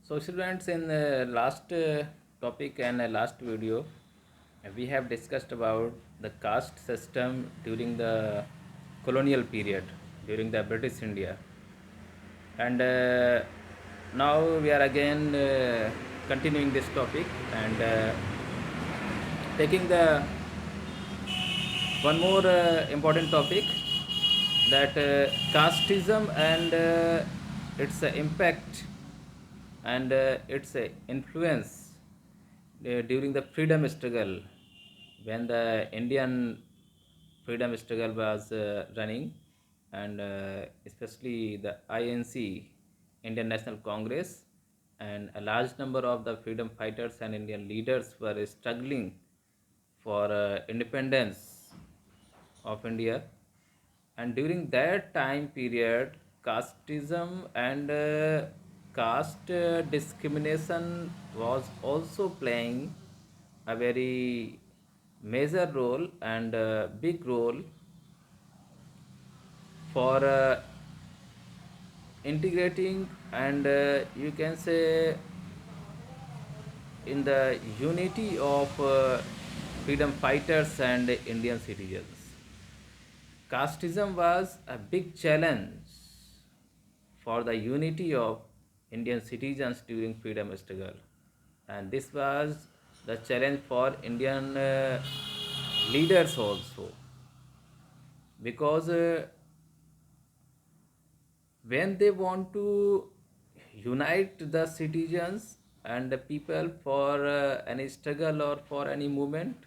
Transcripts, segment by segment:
So students, in the last topic and last video, we have discussed about the caste system during the colonial period, during the British India. And now we are again continuing this topic and taking the one more important topic, that casteism and its impact and its influence during the freedom struggle, when the Indian freedom struggle was running, and especially the INC, Indian National Congress, and a large number of the freedom fighters and Indian leaders were struggling for independence of India. And during that time period, casteism and caste discrimination was also playing a very major role and big role for integrating and you can say in the unity of freedom fighters and Indian citizens. Casteism was a big challenge for the unity of Indian citizens during freedom struggle, and this was the challenge for Indian leaders also, because when they want to unite the citizens and the people for any struggle or for any movement,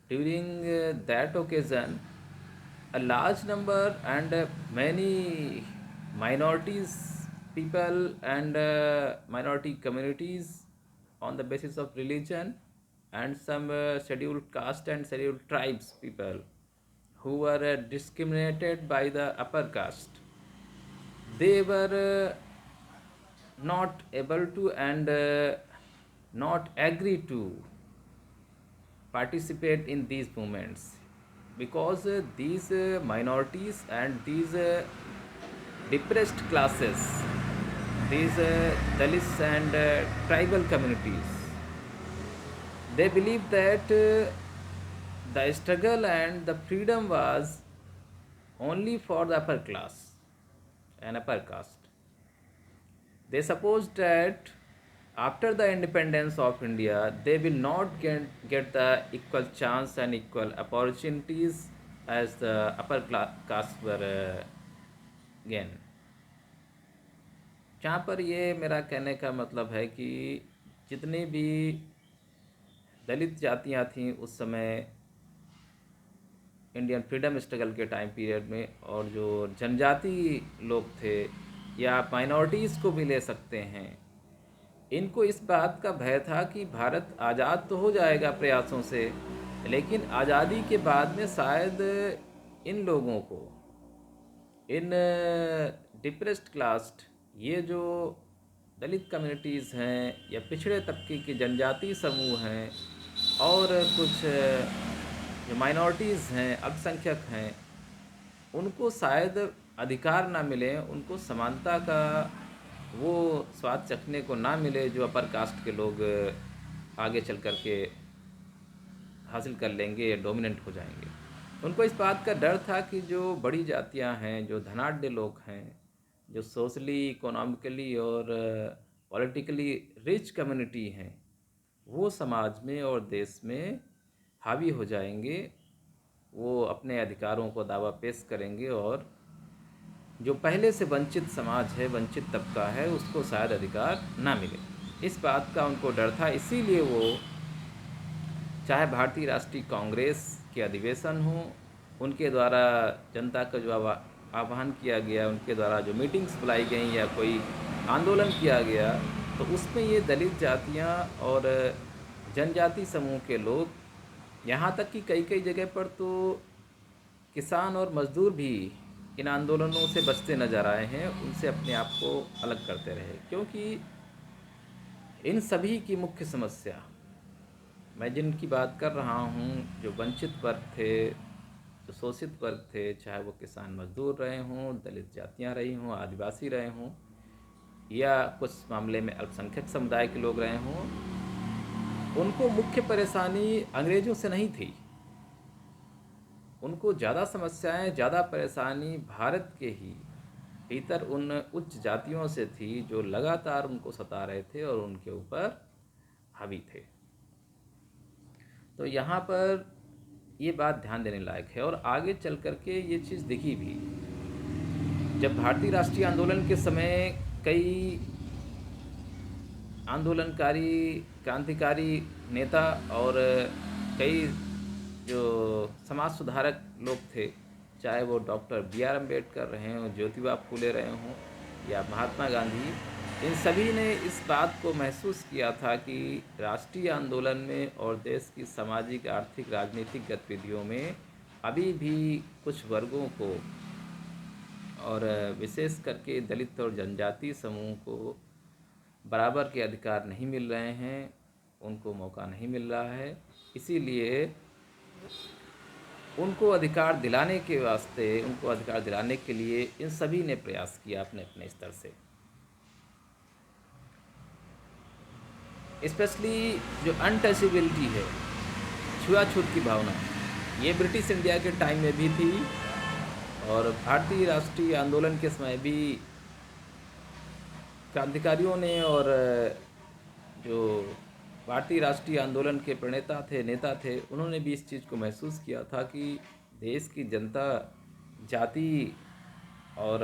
during that occasion a large number and many minorities people and minority communities on the basis of religion, and some scheduled caste and scheduled tribes people who were discriminated by the upper caste, they were not able to and not agree to participate in these movements, because these minorities and these depressed classes, these Dalits and tribal communities, they believe that the struggle and the freedom was only for the upper class and upper caste. They suppose that after the independence of India, they will not get the equal chance and equal opportunities as the upper caste were gain. जहाँ पर ये मेरा कहने का मतलब है कि जितनी भी दलित जातियाँ थीं उस समय इंडियन फ्रीडम स्ट्रगल के टाइम पीरियड में, और जो जनजाति लोग थे या आप माइनॉरिटीज़ को भी ले सकते हैं, इनको इस बात का भय था कि भारत आज़ाद तो हो जाएगा प्रयासों से, लेकिन आज़ादी के बाद में शायद इन लोगों को, इन डिप्रेस्ड क्लास, ये जो दलित कम्युनिटीज़ हैं या पिछड़े तबके के जनजातीय समूह हैं और कुछ जो माइनॉरिटीज़ हैं, अल्पसंख्यक हैं, उनको शायद अधिकार ना मिले, उनको समानता का वो स्वाद चखने को ना मिले जो अपर कास्ट के लोग आगे चल कर के हासिल कर लेंगे, डोमिनेंट हो जाएंगे। उनको इस बात का डर था कि जो बड़ी जातियां हैं, जो धनाढ़ लोग हैं, जो सोशली इकोनॉमिकली और पॉलिटिकली रिच कम्युनिटी हैं, वो समाज में और देश में हावी हो जाएंगे, वो अपने अधिकारों को दावा पेश करेंगे और जो पहले से वंचित समाज है, वंचित तबका है, उसको शायद अधिकार ना मिले। इस बात का उनको डर था, इसीलिए वो चाहे भारतीय राष्ट्रीय कांग्रेस के अधिवेशन हो, उनके द्वारा जनता का जो आह्वान किया गया, उनके द्वारा जो मीटिंग्स बुलाई गई या कोई आंदोलन किया गया, तो उसमें ये दलित जातियां और जनजाति समूह के लोग, यहाँ तक कि कई कई जगह पर तो किसान और मजदूर भी इन आंदोलनों से बचते नजर आए हैं, उनसे अपने आप को अलग करते रहे, क्योंकि इन सभी की मुख्य समस्या, मैं जिनकी बात कर रहा हूँ, जो वंचित वर्ग थे, जो शोषित वर्ग थे, चाहे वो किसान मजदूर रहे हों, दलित जातियाँ रही हों, आदिवासी रहे हों, या कुछ मामले में अल्पसंख्यक समुदाय के लोग रहे हों, उनको मुख्य परेशानी अंग्रेज़ों से नहीं थी। उनको ज़्यादा समस्याएं, ज़्यादा परेशानी भारत के ही भीतर उन उच्च जातियों से थी जो लगातार उनको सता रहे थे और उनके ऊपर हावी थे। तो यहाँ पर ये बात ध्यान देने लायक है और आगे चल कर के ये चीज़ दिखी भी। जब भारतीय राष्ट्रीय आंदोलन के समय कई आंदोलनकारी, क्रांतिकारी नेता और कई जो समाज सुधारक लोग थे, चाहे वो डॉक्टर बी.आर. अम्बेडकर रहे हों, ज्योतिबा फूले रहे हों या महात्मा गांधी, इन सभी ने इस बात को महसूस किया था कि राष्ट्रीय आंदोलन में और देश की सामाजिक, आर्थिक, राजनीतिक गतिविधियों में अभी भी कुछ वर्गों को और विशेष करके दलित और जनजातीय समूह को बराबर के अधिकार नहीं मिल रहे हैं, उनको मौका नहीं मिल रहा है। इसीलिए उनको अधिकार दिलाने के वास्ते, उनको अधिकार दिलाने के लिए इन सभी ने प्रयास किया अपने अपने स्तर से। स्पेशली जो अनटचेबिलिटी है, छुआछूत की भावना, ये ब्रिटिश इंडिया के टाइम में भी थी और भारतीय राष्ट्रीय आंदोलन के समय भी क्रांतिकारियों ने और जो भारतीय राष्ट्रीय आंदोलन के प्रणेता थे, नेता थे, उन्होंने भी इस चीज़ को महसूस किया था कि देश की जनता जाति और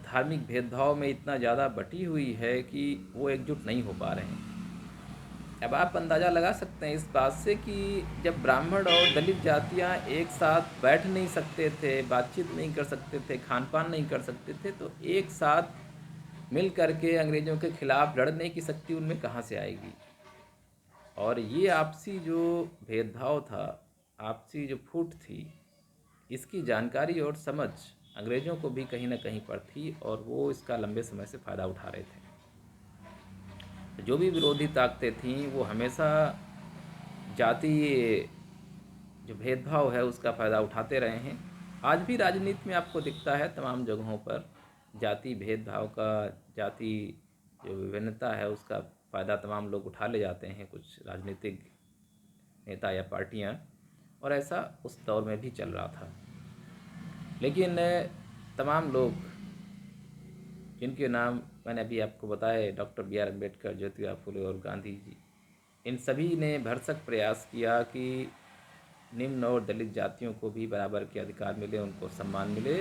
धार्मिक भेदभाव में इतना ज़्यादा बटी हुई है कि वो एकजुट नहीं हो पा रहे हैं। अब आप अंदाज़ा लगा सकते हैं इस बात से कि जब ब्राह्मण और दलित जातियां एक साथ बैठ नहीं सकते थे, बातचीत नहीं कर सकते थे, खान पान नहीं कर सकते थे, तो एक साथ मिल करके अंग्रेज़ों के खिलाफ लड़ने की शक्ति उनमें कहाँ से आएगी। और ये आपसी जो भेदभाव था, आपसी जो फूट थी, इसकी जानकारी और समझ अंग्रेज़ों को भी कहीं ना कहीं पर थी और वो इसका लंबे समय से फ़ायदा उठा रहे थे। जो भी विरोधी ताकतें थीं वो हमेशा जातीय जो भेदभाव है उसका फ़ायदा उठाते रहे हैं। आज भी राजनीति में आपको दिखता है तमाम जगहों पर जाति भेदभाव का, जाति जो विभिन्नता है उसका फ़ायदा तमाम लोग उठा ले जाते हैं, कुछ राजनीतिक नेता या पार्टियां, और ऐसा उस दौर में भी चल रहा था। लेकिन तमाम लोग जिनके नाम मैंने अभी आपको बताए, डॉक्टर बी.आर. अम्बेडकर, ज्योतिबा फूले और गांधी जी, इन सभी ने भरसक प्रयास किया कि निम्न और दलित जातियों को भी बराबर के अधिकार मिले, उनको सम्मान मिले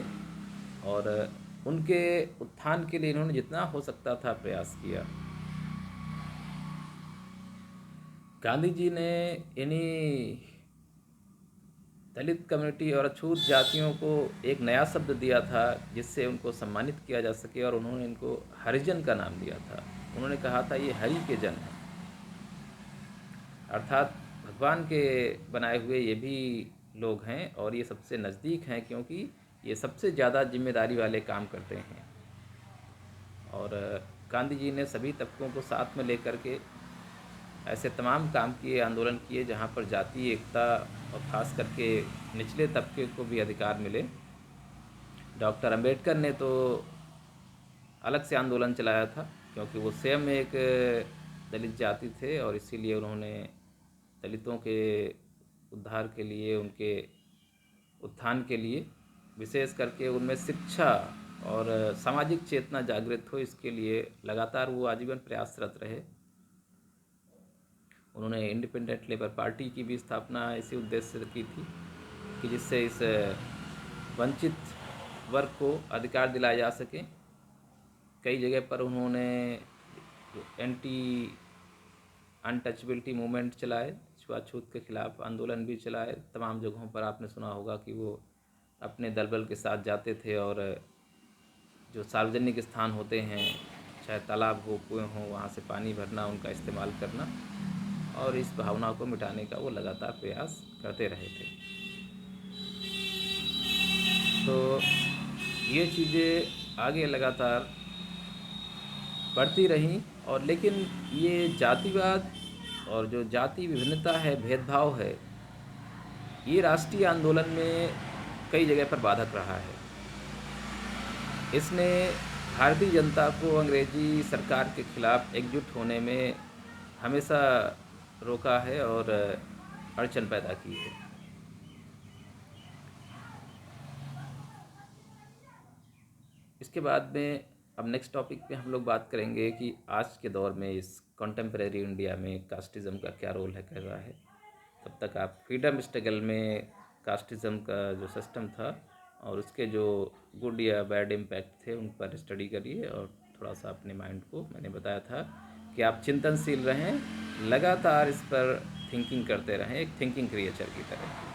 और उनके उत्थान के लिए इन्होंने जितना हो सकता था प्रयास किया। गांधी जी ने इन्हीं दलित कम्युनिटी और अछूत जातियों को एक नया शब्द दिया था जिससे उनको सम्मानित किया जा सके और उन्होंने इनको हरिजन का नाम दिया था। उन्होंने कहा था ये हरि के जन हैं, अर्थात भगवान के बनाए हुए ये भी लोग हैं और ये सबसे नज़दीक हैं क्योंकि ये सबसे ज़्यादा जिम्मेदारी वाले काम करते हैं। और गांधी जी ने सभी तबकों को साथ में लेकर के ऐसे तमाम काम किए, आंदोलन किए जहाँ पर जातीय एकता और ख़ास करके निचले तबके को भी अधिकार मिले। डॉक्टर अंबेडकर ने तो अलग से आंदोलन चलाया था क्योंकि वो स्वयं एक दलित जाति थे और इसीलिए उन्होंने दलितों के उद्धार के लिए, उनके उत्थान के लिए, विशेष करके उनमें शिक्षा और सामाजिक चेतना जागृत हो, इसके लिए लगातार वो आजीवन प्रयासरत रहे। उन्होंने इंडिपेंडेंट लेबर पार्टी की भी स्थापना इसी उद्देश्य से की थी कि जिससे इस वंचित वर्ग को अधिकार दिलाए जा सके। कई जगह पर उन्होंने एंटी अनटचेबिलिटी मूवमेंट चलाए, छुआछूत के खिलाफ आंदोलन भी चलाए। तमाम जगहों पर आपने सुना होगा कि वो अपने दलबल के साथ जाते थे और जो सार्वजनिक स्थान होते हैं, चाहे तालाब हो, कुएं हों, वहाँ से पानी भरना, उनका इस्तेमाल करना और इस भावना को मिटाने का वो लगातार प्रयास करते रहे थे। तो ये चीज़ें आगे लगातार बढ़ती रहीं और लेकिन ये जातिवाद और जो जाति विभिन्नता है, भेदभाव है, ये राष्ट्रीय आंदोलन में कई जगह पर बाधक रहा है। इसने भारतीय जनता को अंग्रेजी सरकार के खिलाफ एकजुट होने में हमेशा रोका है और अड़चन पैदा की है। इसके बाद में अब नेक्स्ट टॉपिक पे हम लोग बात करेंगे कि आज के दौर में इस कॉन्टेम्परेरी इंडिया में कास्टिज़म का क्या रोल है, कैसा है। तब तक आप फ्रीडम स्ट्रगल में कास्टिज़म का जो सिस्टम था और उसके जो गुड या बैड इम्पैक्ट थे उन पर स्टडी करिए, और थोड़ा सा अपने माइंड को, मैंने बताया था कि आप चिंतनशील रहें, लगातार इस पर थिंकिंग करते रहें, एक थिंकिंग क्रिएचर की तरह।